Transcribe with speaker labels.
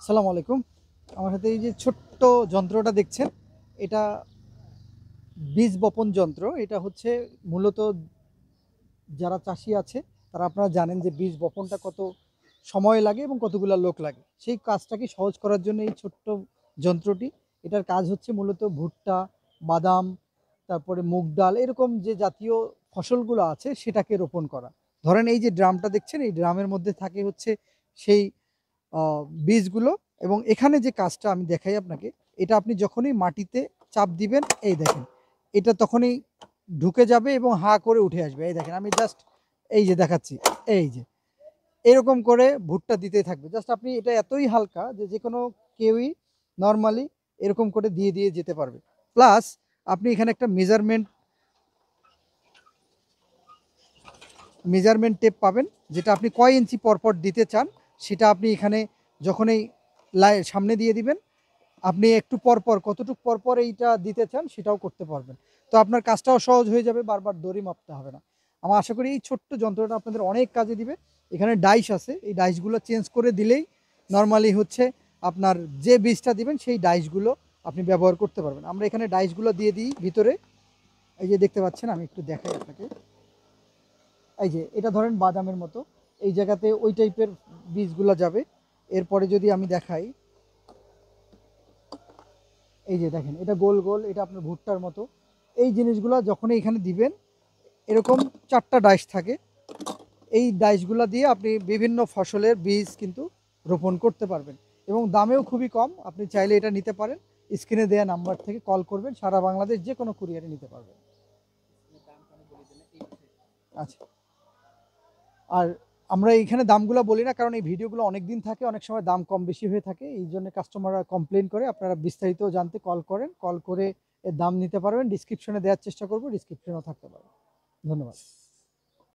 Speaker 1: আসসালামু আলাইকুম। আমার হাতে এই যে ছোট্ট যন্ত্রটা দেখছেন, এটা বীজ বপন যন্ত্র। এটা হচ্ছে মূলত যারা চাষি আছে তারা আপনারা জানেন যে বীজ বপনটা কত সময় লাগে এবং কতগুলা লোক লাগে। সেই কাজটাকে সহজ করার জন্য এই ছোট্ট যন্ত্রটি। এটার কাজ হচ্ছে মূলত ভুট্টা, বাদাম, তারপরে মুগ ডাল এরকম যে জাতীয় ফসলগুলো আছে সেটাকে রোপণ করা। ধরেন এই যে ড্রামটা দেখছেন, এই ড্রামের মধ্যে থাকে হচ্ছে সেই বীজগুলো, এবং এখানে যে কাজটা আমি দেখাই আপনাকে, এটা আপনি যখনই মাটিতে চাপ দিবেন, এই দেখেন এটা তখনই ঢুকে যাবে এবং হা করে উঠে আসবে। এই দেখেন আমি জাস্ট এই যে দেখাচ্ছি, এই যে এরকম করে ভুট্টা দিতে থাকবে। জাস্ট আপনি এটা এতই হালকা যে যে কোনো কেউই নর্মালি এরকম করে দিয়ে দিয়ে যেতে পারবে। প্লাস আপনি এখানে একটা মেজারমেন্ট টেপ পাবেন, যেটা আপনি কয় ইঞ্চি পরপর দিতে চান সেটা আপনি এখানে যখনই সামনে দিয়ে দিবেন, আপনি একটু পরপর কতটুকু পরপর এইটা দিতে চান সেটাও করতে পারবেন। তো আপনার কাজটাও সহজ হয়ে যাবে, বারবার দড়ি মাপতে হবে না। আমার আশা করি এই ছোট্ট যন্ত্রটা আপনাদের অনেক কাজে দিবে। এখানে ডাইস আছে, এই ডাইসগুলো চেঞ্জ করে দিলেই নর্মালি হচ্ছে আপনার যে বীজটা দিবেন সেই ডাইসগুলো আপনি ব্যবহার করতে পারবেন। আমরা এখানে ডাইসগুলো দিয়ে দিই ভিতরে। এই যে দেখতে পাচ্ছেন, আমি একটু দেখাই আপনাকে। এই যে এটা ধরেন বাদামের মতো, এই জায়গাতে ওই টাইপের বীজগুলো যাবে। এরপরে যদি আমি দেখাই, এই যে দেখেন এটা গোল গোল, এটা আপনার ভুট্টার মতো। এই জিনিসগুলো যখনই এখানে দিবেন, এরকম 4টা ডাইস থাকে। এই ডাইসগুলো দিয়ে আপনি বিভিন্ন ফসলের বীজ কিন্তু রোপণ করতে পারবেন, এবং দামেও খুবই কম। আপনি চাইলে এটা নিতে পারেন, স্ক্রিনে দেওয়া নাম্বার থেকে কল করবেন, সারা বাংলাদেশ যে কোনো কুরিয়ারে নিতে পারবেন। আচ্ছা। আর আমরা এইখানে দামগুলো বলি না, কারণ এই ভিডিওগুলো অনেক দিন থাকে, অনেক সময় দাম কম বেশি হয়ে থাকে, এই জন্য কাস্টমাররা কমপ্লেন করে। আপনারা বিস্তারিত জানতে কল করেন, কল করে এর দাম নিতে পারবেন। ডিসক্রিপশনে দেওয়ার চেষ্টা করবো, ডিসক্রিপশনেও থাকতে পারে। ধন্যবাদ।